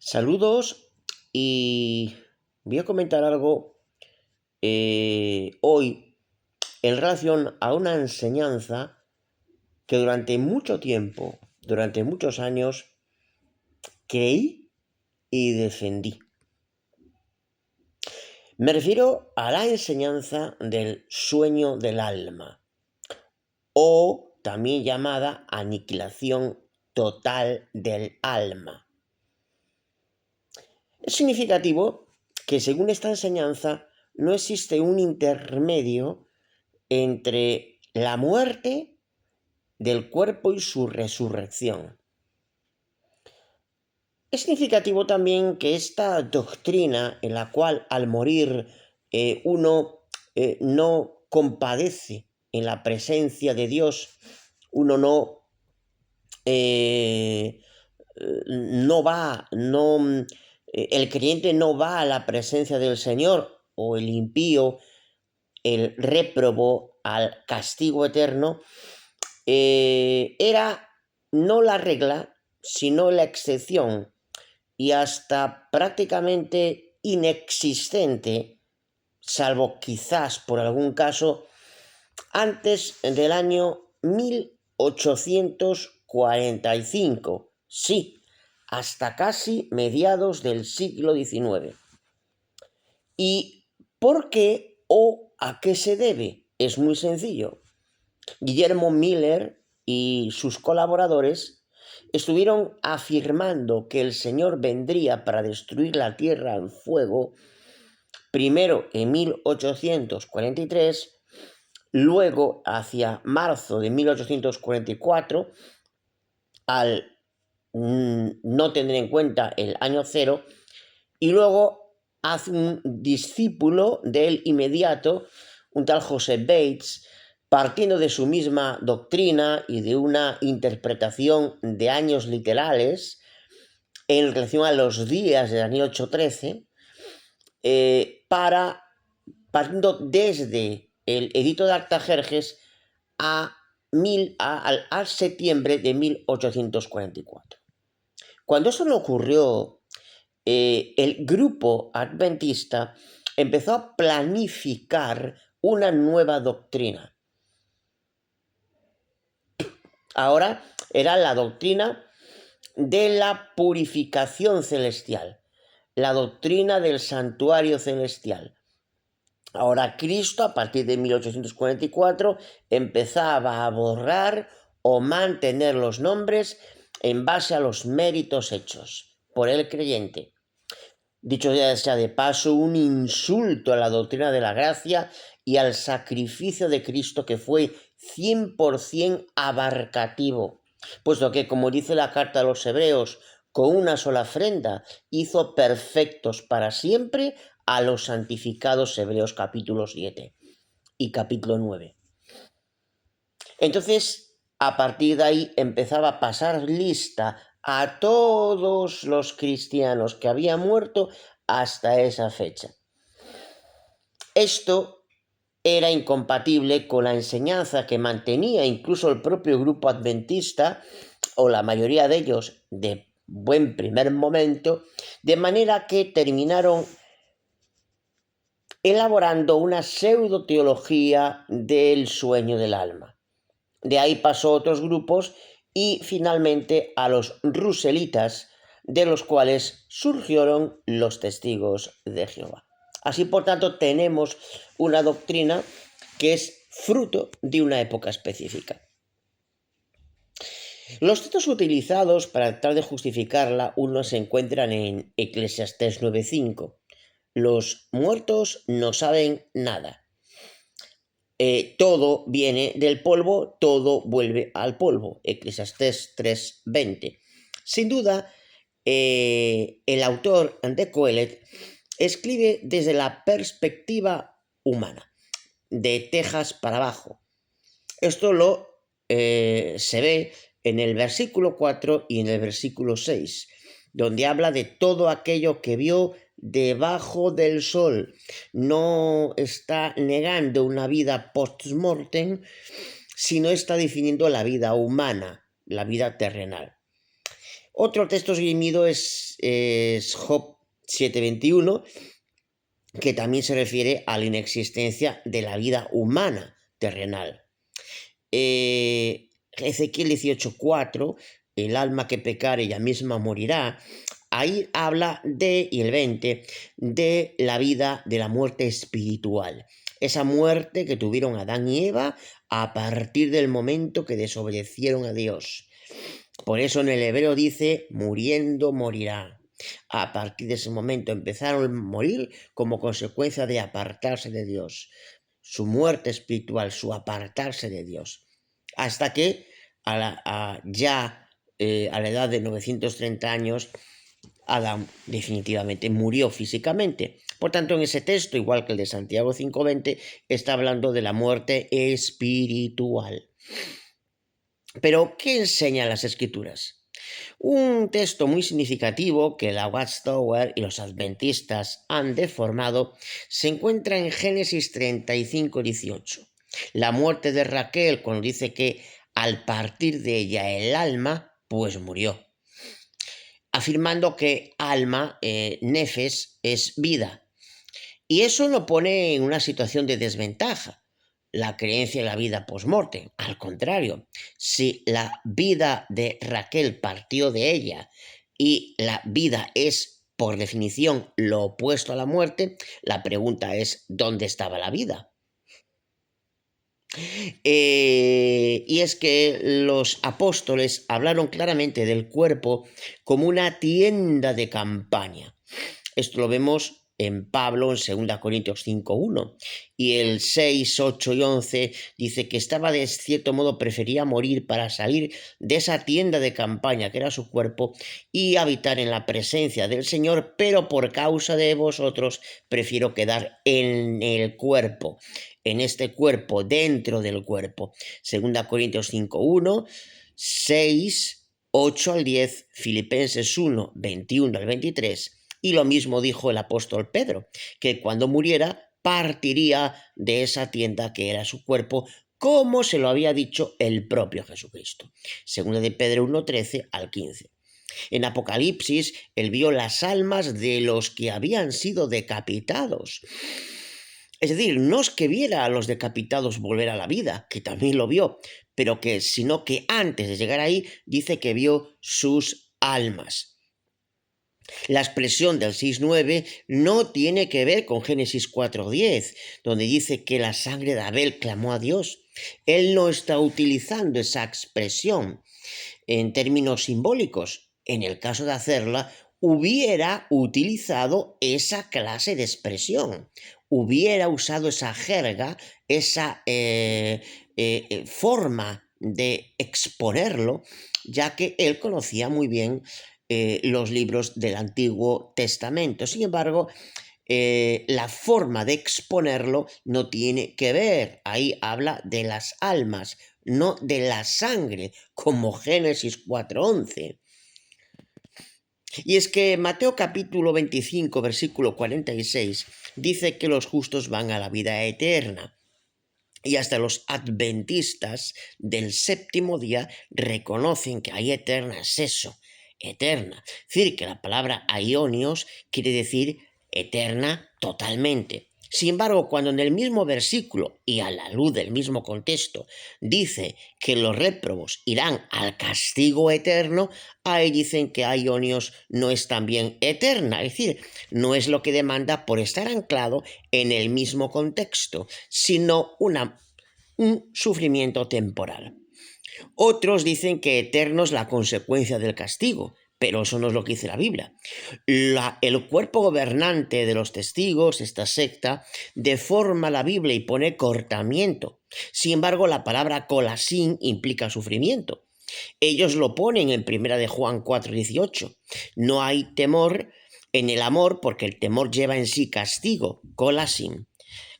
Saludos y voy a comentar algo hoy en relación a una enseñanza que durante mucho tiempo, durante muchos años, creí y defendí. Me refiero a la enseñanza del sueño del alma, o también llamada aniquilación total del alma. Es significativo que según esta enseñanza no existe un intermedio entre la muerte del cuerpo y su resurrección. Es significativo también que esta doctrina en la cual al morir uno no compadece en la presencia de Dios, uno no va, el creyente no va a la presencia del Señor, o el impío, el réprobo, al castigo eterno, era no la regla, sino la excepción, y hasta prácticamente inexistente, salvo quizás por algún caso, antes del año 1845, sí, hasta casi mediados del siglo XIX. ¿Y por qué o a qué se debe? Es muy sencillo. Guillermo Miller y sus colaboradores estuvieron afirmando que el Señor vendría para destruir la tierra al fuego, primero en 1843, luego hacia marzo de 1844, al no tener en cuenta el año cero, y luego hace un discípulo de él inmediato, un tal Joseph Bates, partiendo de su misma doctrina y de una interpretación de años literales en relación a los días de Daniel 8:13, partiendo desde el edicto de Artajerjes a septiembre de 1844. Cuando eso no ocurrió, el grupo adventista empezó a planificar una nueva doctrina. Ahora era la doctrina de la purificación celestial, la doctrina del santuario celestial. Ahora Cristo, a partir de 1844, empezaba a borrar o mantener los nombres en base a los méritos hechos por el creyente. Dicho ya sea de paso, un insulto a la doctrina de la gracia y al sacrificio de Cristo, que fue 100% abarcativo, puesto que, como dice la carta a los Hebreos, con una sola ofrenda hizo perfectos para siempre a los santificados. Hebreos capítulo 7 y capítulo 9. Entonces, a partir de ahí empezaba a pasar lista a todos los cristianos que habían muerto hasta esa fecha. Esto era incompatible con la enseñanza que mantenía incluso el propio grupo adventista, o la mayoría de ellos de buen primer momento, de manera que terminaron elaborando una pseudo-teología del sueño del alma. De ahí pasó a otros grupos y finalmente a los ruselitas, de los cuales surgieron los testigos de Jehová. Así, por tanto, tenemos una doctrina que es fruto de una época específica. Los textos utilizados para tratar de justificarla, unos se encuentran en Eclesiastés 9:5. Los muertos no saben nada. Todo viene del polvo, todo vuelve al polvo. Eclesiastés 3:20. Sin duda, el autor de Coelet escribe desde la perspectiva humana, de Texas para abajo. Esto se ve en el versículo 4 y en el versículo 6, donde habla de todo aquello que vio debajo del sol. No está negando una vida post-mortem, sino está definiendo la vida humana, la vida terrenal. Otro texto esgrimido es Job 7:21, que también se refiere a la inexistencia de la vida humana terrenal. Ezequiel 18:4, el alma que pecare ella misma morirá. Ahí habla y el 20, de la vida, de la muerte espiritual. Esa muerte que tuvieron Adán y Eva a partir del momento que desobedecieron a Dios. Por eso en el hebreo dice, muriendo morirá. A partir de ese momento empezaron a morir como consecuencia de apartarse de Dios. Su muerte espiritual, su apartarse de Dios. Hasta que a la edad de 930 años, Adán definitivamente murió físicamente. Por tanto, en ese texto, igual que el de Santiago 5:20, está hablando de la muerte espiritual. Pero, ¿qué enseñan las Escrituras? Un texto muy significativo que la Watchtower y los adventistas han deformado se encuentra en Génesis 35:18. La muerte de Raquel, cuando dice que al partir de ella el alma, pues murió. Afirmando que alma, nefes, es vida. Y eso lo pone en una situación de desventaja, la creencia en la vida post-mortem. Al contrario, si la vida de Raquel partió de ella y la vida es, por definición, lo opuesto a la muerte, la pregunta es, ¿dónde estaba la vida? Y es que los apóstoles hablaron claramente del cuerpo como una tienda de campaña. Esto lo vemos en Pablo en 2 Corintios 5:1, y el 6, 8 y 11 dice que estaba de cierto modo, prefería morir para salir de esa tienda de campaña que era su cuerpo y habitar en la presencia del Señor, pero por causa de vosotros prefiero quedar en el cuerpo, en este cuerpo, dentro del cuerpo. 2 Corintios 5:1, 6, 8 al 10, Filipenses 1, 21 al 23, y lo mismo dijo el apóstol Pedro, que cuando muriera partiría de esa tienda que era su cuerpo, como se lo había dicho el propio Jesucristo. Segunda de Pedro 1, 13 al 15. En Apocalipsis, él vio las almas de los que habían sido decapitados. Es decir, no es que viera a los decapitados volver a la vida, que también lo vio, pero sino que antes de llegar ahí dice que vio sus almas. La expresión del 6:9 no tiene que ver con Génesis 4:10, donde dice que la sangre de Abel clamó a Dios. Él no está utilizando esa expresión en términos simbólicos. En el caso de hacerla, hubiera utilizado esa clase de expresión, hubiera usado esa jerga, esa forma de exponerlo, ya que él conocía muy bien los libros del Antiguo Testamento. Sin embargo, la forma de exponerlo no tiene que ver. Ahí habla de las almas, no de la sangre, como Génesis 4:11. Y es que Mateo capítulo 25, versículo 46, dice que los justos van a la vida eterna. Y hasta los adventistas del séptimo día reconocen que hay eterna es eso, eterna. Es decir, que la palabra aionios quiere decir eterna totalmente. Sin embargo, cuando en el mismo versículo y a la luz del mismo contexto dice que los réprobos irán al castigo eterno, ahí dicen que aionios no es también eterna, es decir, no es lo que demanda por estar anclado en el mismo contexto, sino un sufrimiento temporal. Otros dicen que eterno es la consecuencia del castigo, pero eso no es lo que dice la Biblia. El cuerpo gobernante de los testigos, esta secta, deforma la Biblia y pone cortamiento. Sin embargo, la palabra colasín implica sufrimiento. Ellos lo ponen en 1 de Juan 4:18. No hay temor en el amor porque el temor lleva en sí castigo, colasín.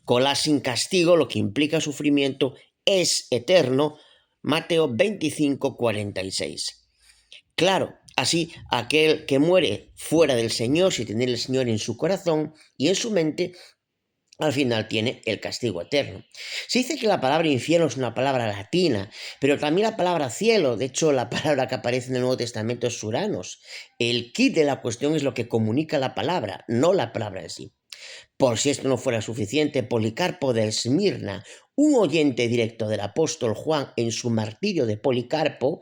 Colasín castigo, lo que implica sufrimiento, es eterno. Mateo 25:46. Claro, así aquel que muere fuera del Señor, sin tener el Señor en su corazón y en su mente, al final tiene el castigo eterno. Se dice que la palabra infierno es una palabra latina, pero también la palabra cielo, de hecho la palabra que aparece en el Nuevo Testamento es Uranos. El kit de la cuestión es lo que comunica la palabra, no la palabra en sí. Por si esto no fuera suficiente, Policarpo de Esmirna, un oyente directo del apóstol Juan en su martirio de Policarpo,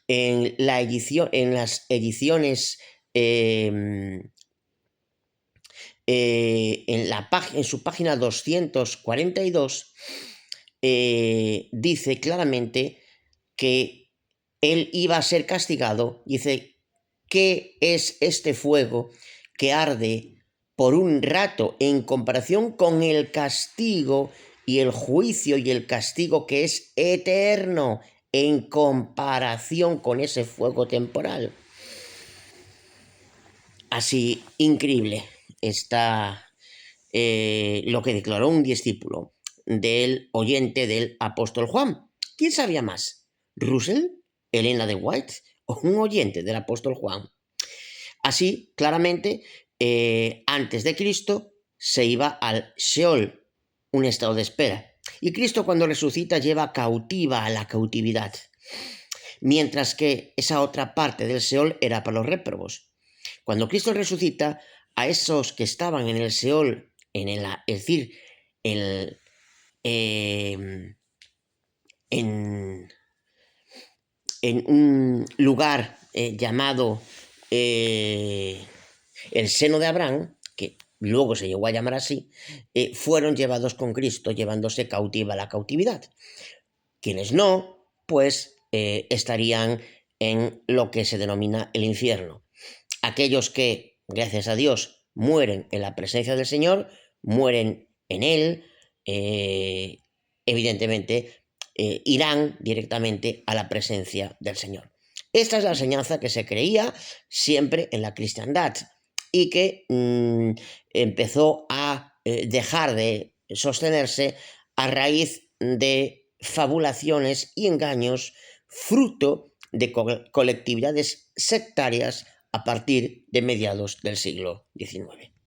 en las ediciones en su página 242, dice claramente que él iba a ser castigado. Dice, ¿qué es este fuego que arde por un rato en comparación con el castigo y el juicio y el castigo que es eterno en comparación con ese fuego temporal? Así, increíble está lo que declaró un discípulo del oyente del apóstol Juan. ¿Quién sabía más? ¿Russell? ¿Elena de White? ¿O un oyente del apóstol Juan? Así, claramente, antes de Cristo se iba al Sheol, un estado de espera. Y Cristo, cuando resucita, lleva cautiva a la cautividad. Mientras que esa otra parte del Sheol era para los réprobos. Cuando Cristo resucita, a esos que estaban en el Sheol, es decir, en un lugar llamado el seno de Abraham, que luego se llegó a llamar así, fueron llevados con Cristo, llevándose cautiva la cautividad. Quienes no, pues estarían en lo que se denomina el infierno. Aquellos que, gracias a Dios, mueren en la presencia del Señor, mueren en Él, evidentemente irán directamente a la presencia del Señor. Esta es la enseñanza que se creía siempre en la cristiandad y que empezó a dejar de sostenerse a raíz de fabulaciones y engaños fruto de colectividades sectarias a partir de mediados del siglo XIX.